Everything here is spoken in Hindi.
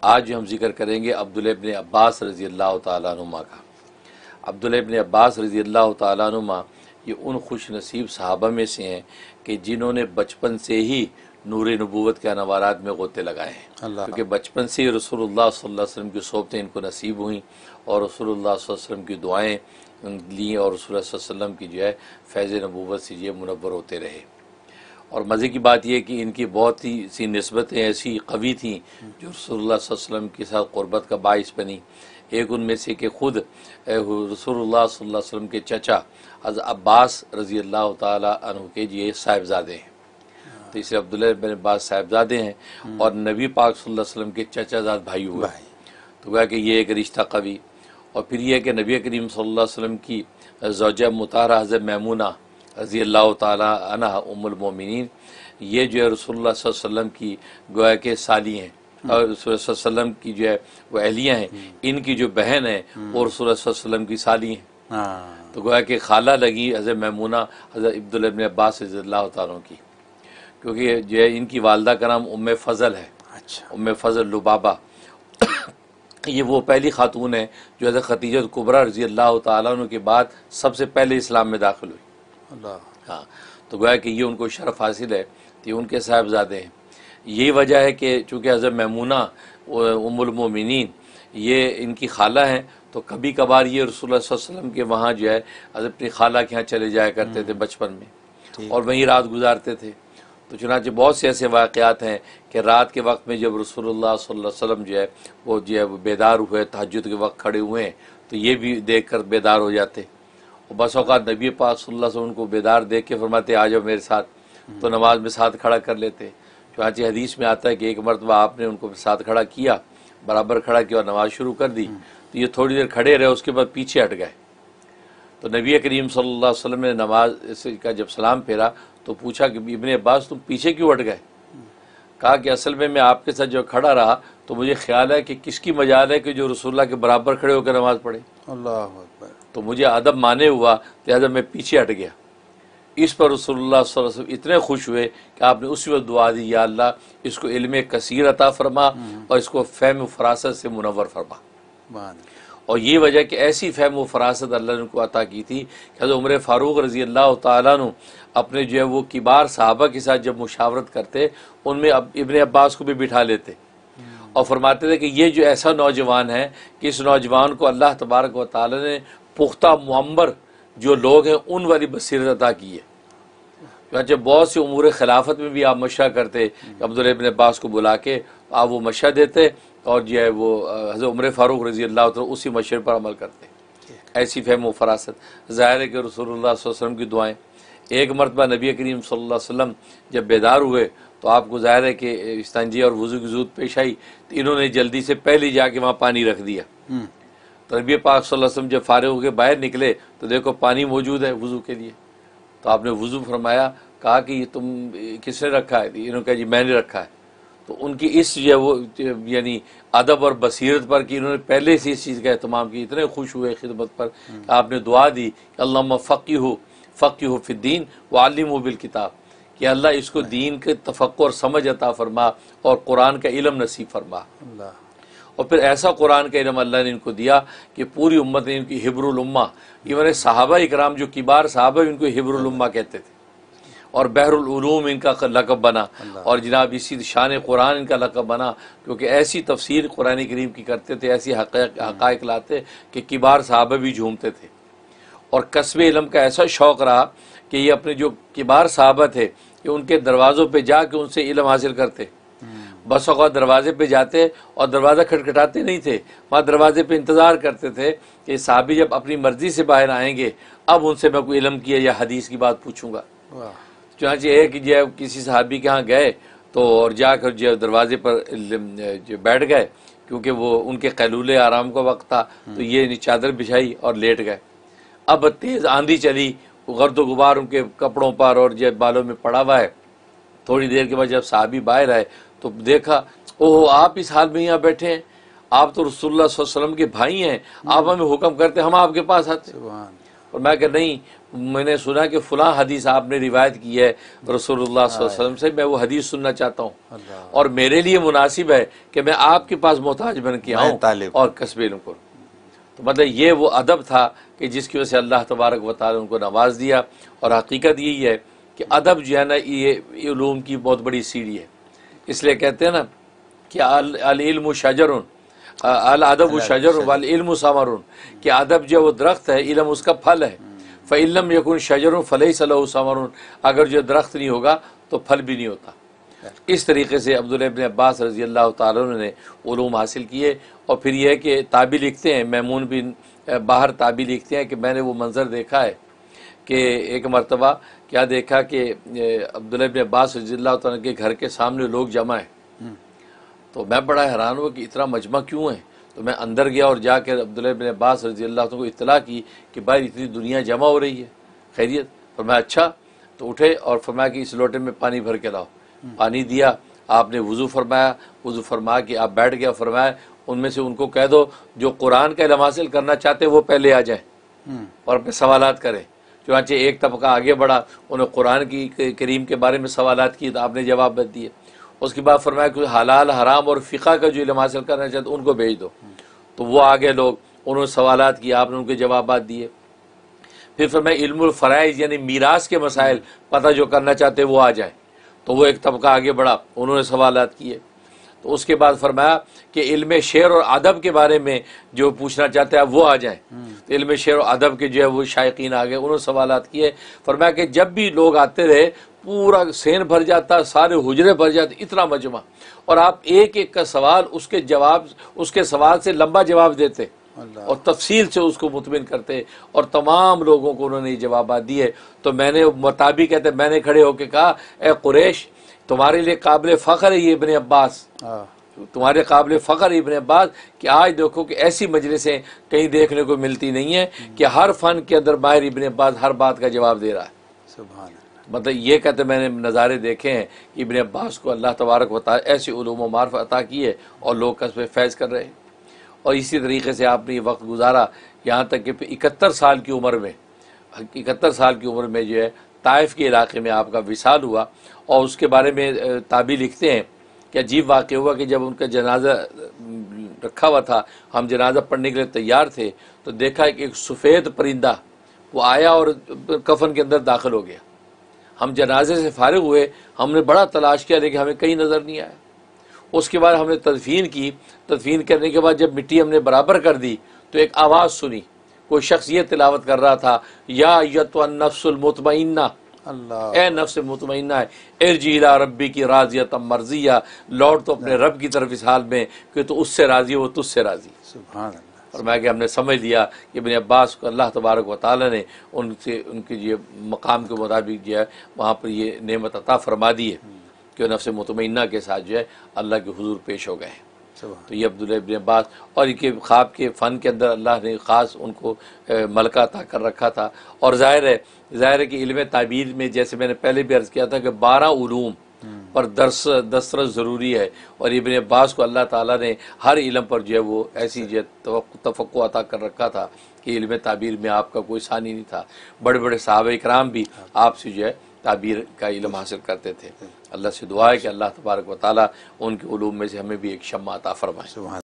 आज जो हम जिक्र करेंगे अब्दुल्लाह इब्न अब्बास रज़ी अल्लाह तआला अन्हुमा का। अब्दुल्लाह इब्न अब्बास रज़ी अल्लाह तआला अन्हुमा ये उन खुश नसीब सहाबा में से हैं कि जिन्होंने बचपन से ही नूर नबूवत के अनवारात में गोते लगाए हैं, क्योंकि बचपन से ही रसूलुल्लाह सल्लल्लाहु अलैहि वसल्लम की सोबतें इनको नसीब हुई और रसूलुल्लाह सल्लल्लाहु अलैहि वसल्लम की दुआएँ ली और रसूलुल्लाह सल्लल्लाहु अलैहि वसल्लम की जो है फैज़ नबूवत से ये मुनव्वर होते रहे। और मज़े की बात यह कि इनकी बहुत ही सी निस्बतें ऐसी कवी थीं जो रसूलुल्लाह सल्लल्लाहु अलैहि वसल्लम के साथ क़ुरबत का बाइस बनी। एक उनमें से कि ख़ुद रसूलुल्लाह सल्लल्लाहु अलैहि वसल्लम के चचा हज़रत अब्बास रज़ी अल्लाह ताला अन्हु के ये साहिबजादे हैं, तो इसलिए अब्दुल्लाह इब्न अब्बास साहिबजादे हैं और नबी पाक सल्लल्लाहु अलैहि वसल्लम के चचाजाद भाई हुए। तो कहा कि ये एक रिश्ता कवी। और फिर यह कि नबी करीम सल्लल्लाहु अलैहि वसल्लम की ज़ौजा मुताहरा हज़रत मैमूना रज़ी अल्लाह ताला अन्हा उम्मुल मोमिनीन, ये जो है रसूलुल्लाह सल्लल्लाहु अलैहि वसल्लम की गोया के साली हैं और रसूलुल्लाह सल्लल्लाहु अलैहि वसल्लम की जो है वो अहलिया हैं, इनकी जो बहन है वो रसूलुल्लाह सल्लल्लाहु अलैहि वसल्लम की साली हैं। तो गोया के खाला लगी हज़रत मैमूना हज़रत अब्दुल्लाह इब्न अब्बास रज़ी अल्लाह ताला की, क्योंकि जो है इनकी वालदा का नाम उम्मे फ़ज़ल है। अच्छा। उम्मे फ़ज़ल लुबाबा ये वो पहली खातून है जो हज़रत खदीजा कुबरा रज़ी अल्लाह ताला अन्हा के बाद सबसे पहले इस्लाम में दाखिल हुई। हाँ, तो गोया कि ये उनको शरफ़ हासिल है, तो ये उनके साहिबजादे हैं। यही वजह है कि चूँकि हज़रत मैमूना उम्मुल मोमिनीन ये इनकी खाला हैं, तो कभी कभार ये रसूलुल्लाह सल्लल्लाहु अलैहि वसल्लम के वहाँ जो है अपनी खाला के यहाँ चले जाया करते थे बचपन में और वहीं रात गुजारते थे। तो चुनांचे बहुत से ऐसे वाक़यात हैं कि रात के वक्त में जब रसूलुल्लाह सल्लल्लाहु अलैहि वसल्लम जो है वो बेदार हुए, तहज्जुद के वक्त खड़े हुए हैं, तो ये भी देख कर बेदार हो जाते। और बस औक़ात नबी पाक सल्लल्लाहु अलैहि वसल्लम उनको बेदार देख के फरमाते आ जाओ मेरे साथ, तो नमाज में साथ खड़ा कर लेते। चुनांचे हदीस में आता है कि एक मरतबा आपने उनको साथ खड़ा किया, बराबर खड़ा किया और नमाज शुरू कर दी, तो ये थोड़ी देर खड़े रहे, उसके बाद पीछे हट गए। तो नबी करीम सल्लल्लाहु अलैहि वसल्लम ने नमाज का जब सलाम फेरा तो पूछा कि इब्ने अब्बास तुम पीछे क्यों हट गए? कहा कि असल में मैं आपके साथ जो खड़ा रहा तो मुझे ख्याल है कि किसकी मजाल है कि जो रसूलुल्लाह के बराबर खड़े होकर नमाज पढ़े। अल्लाह अकबर। तो मुझे अदब माने हुआ, लिहाजा मैं पीछे हट गया। इस पर रसूलुल्लाह सल्लल्लाहु अलैहि वसल्लम इतने खुश हुए कि आपने उसी वक्त दुआ दी, या अल्लाह इसको इल्म कसीर अता फरमा और इसको फ़हम फ़रासत से मुनव्वर फरमा। और ये वजह कि ऐसी फ़हम व फ़रासत अल्लाह ने उनको अता की थी कि हज़रत उमर फ़ारूक रज़ी अल्लाह ताला अन्हु अपने जो है वो किबार सहाबा के साथ जब मुशावरत करते, उनमें अब इब्ने अब्बास को भी बिठा लेते और फरमाते थे कि ये जो ऐसा नौजवान है कि इस नौजवान को अल्लाह तबारक व तआला ने पुख्ता मुअम्बर जो लोग हैं उन वाली बसीरत अता की है। जब बहुत से उमूर खिलाफत में भी आप मशा करते, अब्दुल्लाह इब्न अब्बास को बुला के आप वो मशा देते और जो है वो हज़रत उमर फ़ारूक रज़ी अल्लाह तआला उसी मशरे पर अमल करते। ऐसी फ़हम व फ़रासत ज़ाहिर है कि रसूलुल्लाह सल्लल्लाहु अलैहि वसल्लम की दुआएँ। एक मरतबा नबी करीम सल्लल्लाहु अलैहि वसल्लम जब बेदार हुए तो आपको ज़ाहिर है कि इस्तिंजा और वज़ू की ज़रूरत पेश आई, तो इन्होंने जल्दी से पहले जाके वहाँ पानी रख दिया। तो नबी पाक सल्लल्लाहु अलैहि वसल्लम जब फारिग होकर बाहर निकले तो देखो पानी मौजूद है वज़ू के लिए। तो आपने वज़ू फरमाया, कहा कि ये तुम किसने रखा है? इन्होंने कहा जी मैंने रखा है। तो उनकी इस जो वो यानी अदब और बसीरत पर कि इन्होंने पहले से इस चीज़ का एहतमाम किया, इतने खुश हुए खिदमत पर, आपने दुआ दी अल्लाहुम्मा फ़क़िहु फ़िद्दीन व अल्लिमहु बिल किताब, कि अल्लाह इसको दीन के तफ़क्कुर और समझ अता फरमा और कुरान का इल्म नसीब फरमा। और फिर ऐसा कुरान का इल्म अल्लाह ने इनको दिया कि पूरी उम्मत ने इनकी हिब्रुल उम्मा, इवन सहाबा इकराम जो किबार सहाबा इनको हिब्रुल उम्मा कहते थे और बहरुल उलूम इनका लक़ब बना और जनाब इसी शान कुरान इनका लक़ब बना, क्योंकि ऐसी तफसीर कुरान करीम की करते थे, ऐसी हक़ाइक़ लाते कि किबार सहाबा भी झूमते थे। और कस्बे इल्म का ऐसा शौक़ रहा कि ये अपने जो किबार सहाबा थे कि उनके दरवाज़ों पे जाके उनसे इल्म हासिल करते। बस औक़ात दरवाज़े पे जाते और दरवाज़ा खटखटाते नहीं थे, वहाँ दरवाज़े पे इंतज़ार करते थे कि साहबी जब अपनी मर्ज़ी से बाहर आएंगे अब उनसे मैं कोई इल्म की या हदीस की बात पूछूंगा। चुनांचे एक जो किसी साहबी के यहाँ गए तो और जाकर जो दरवाज़े पर जो बैठ गए, क्योंकि वो उनके कैलूले आराम का वक्त था, तो ये चादर बिछाई और लेट गए। अब तेज़ आंधी चली, गर्द गुबार उनके कपड़ों पर और जो बालों में पड़ा हुआ है। थोड़ी देर के बाद जब साहबी बाहर आए तो देखा, ओह आप इस हाल में यहाँ बैठे हैं, आप तो रसूलुल्लाह सल्लल्लाहु अलैहि वसल्लम के भाई हैं, आप हमें हुक्म करते हम आपके पास आते। और मैं कहा नहीं, मैंने सुना कि फ़लाँ हदीस आपने रिवायत की है रसूलुल्लाह सल्लल्लाहु अलैहि वसल्लम से, मैं वो हदीस सुनना चाहता हूँ और मेरे लिए मुनासिब है कि मैं आपके पास मोहताज बन के आऊँ और कस्बे इल्म करूँ। तो मतलब ये वो अदब था कि जिसकी वजह से अल्लाह तबारक व तआला उनको नवाज दिया। और हकीकत यही है कि अदब जो है ना, ये उलूम की बहुत बड़ी सीढ़ी है। इसलिए कहते हैं ना कि अल इल्मु शजरुन अल अदब शजरुन वल इल्मु समरुन, कि अदब जो वो दरख्त है, इल्म उसका फल है। फ़इल्लम यकुन शजरुन फलैसा लहु समरुन, अगर जो दरख्त नहीं होगा तो फल भी नहीं होता। इस तरीके से अब्दुल्लाह इब्न अब्बास रज़ी अल्लाह तआला अन्हु ने उलूम हासिल किए। और फिर यह है कि ताबी लिखते हैं, मैमून बिन बाहर ताबी लिखते हैं कि मैंने वो मंज़र देखा है कि एक मरतबा क्या देखा कि अब्दुल्लाह इब्न अब्बास रज़ी अल्लाह तआला के घर के सामने लोग जमा हैं। तो मैं बड़ा हैरान हुआ कि इतना मजमा क्यों है। तो मैं अंदर गया और जाकर अब्दुल्लाह इब्न अब्बास रज़ी अल्लाह तआला को इत्तला की कि भाई इतनी दुनिया जमा हो रही है, खैरियत। फरमाया अच्छा। तो उठे और फरमाया कि इस लोटे में पानी भर के लाओ। पानी दिया, आपने वज़ू फरमाया, वज़ू फरमा के आप बैठ गया। फरमाया उनमें से उनको कह दो जो कुरान का इल्म हासिल करना चाहते वो पहले आ जाएं और अपने सवालात करें। चुनांचे एक तबका आगे बढ़ा, उन्हें कुरान की करीम के बारे में सवालात किए तो आपने जवाब दिए। उसके बाद फरमाया कि हलाल हराम और फ़िक़ा का जो इल्म हासिल करना चाहते उनको भेज दो। तो वो आगे लोग, उन्होंने सवालात किए, आपने उनके जवाब दिए। फिर फरमाया इल्मुल फ़राइज़ यानी मीरास के मसाइल पता जो करना चाहते वो आ जाएँ। तो वो एक तबका आगे बढ़ा, उन्होंने सवालात किए। तो उसके बाद फरमाया कि इल्म शेर और अदब के बारे में जो पूछना चाहते हैं वो आ जाएं। तो इल्म शेर और अदब के जो है वो शायकीन आ गए, उन्होंने सवालात किए। फरमाया कि जब भी लोग आते रहे पूरा सेन भर जाता, सारे हुजरे भर जाते, इतना मजमा। और आप एक एक का सवाल उसके सवाल से लंबा जवाब देते और तफसील से उसको मुतमिन करते और तमाम लोगों को उन्होंने जवाब दिए। तो मैंने मुताबिक कहते मैंने खड़े होकर कहा, ए कुरैश तुम्हारे लिए काबिल फ़ख्र है ये इब्न अब्बास, तुम्हारे काबिल फ़ख्र इब्न अब्बास कि आज देखो कि ऐसी मजलिसें कहीं देखने को मिलती नहीं है कि हर फ़न के अंदर माहिर इब्न अब्बास हर बात का जवाब दे रहा है। सुभान अल्लाह। मतलब ये कहते मैंने नज़ारे देखे हैं कि इब्न अब्बास को अल्लाह तबारक व तआला ऐसी उलूम व मारिफ़त अता की है और लोग कसबे फैज़ कर रहे हैं। और इसी तरीके से आपने ये वक्त गुजारा यहाँ तक कि 71 साल की उम्र में, 71 साल की उम्र में जो है ताइफ के इलाके में आपका विसाल हुआ। और उसके बारे में ताबी लिखते हैं कि अजीब वाक़या हुआ कि जब उनका जनाजा रखा हुआ था, हम जनाजा पढ़ने के लिए तैयार थे, तो देखा कि एक सफ़ेद परिंदा वो आया और कफन के अंदर दाखिल हो गया। हम जनाजे से फारिग हुए, हमने बड़ा तलाश किया लेकिन हमें कहीं नज़र नहीं आया। उसके बाद हमने तदफीन की, तदफीन करने के बाद जब मिट्टी हमने बराबर कर दी तो एक आवाज़ सुनी, कोई शख्स ये तिलावत कर रहा था, या अय्युहन नफ्सुल मुतमइन्ना, ए नफ्स मुतमइन्ना है, इरजी इला रब्बी की राज़ियतम मर्ज़िया, लौट तो अपने रब की तरफ इस हाल में कि तो उससे राज़ी वो तुझसे राज़ी। सुभान अल्लाह। और मैं कि हमने समझ लिया कि इब्न अब्बास को अल्लाह तबारक व तआला ने उनसे उनके ये मकाम के मुताबिक जो है वहाँ पर ये नेमत अता फरमा दी है कि नफ्स मुतमइन्ना के साथ जो है अल्लाह के हुजूर पेश हो गए। तो ये अब्दुल्लाह इब्न अब्बास, और इनके ख्वाब के फ़न के अंदर अल्लाह ने ख़ास उनको मलका अता कर रखा था। और ज़ाहिर है कि इल्म ताबीर में जैसे मैंने पहले भी अर्ज़ किया था कि 12 उलूम पर दस्तरस ज़रूरी है। और इब्न अब्बास को अल्लाह ताला ने हर इल्म पर जो है वो ऐसी जो तफ़क्को अता कर रखा था कि इल्म ताबीर में आपका कोई सानी नहीं था। बड़े बड़े सहाबा इकराम भी आपसे जो है ताबीर का इल्म हासिल करते थे। अल्लाह से दुआ है कि अल्लाह तबारक व तआला उनके उलूम में से हमें भी एक शम्मा अता फरमाए।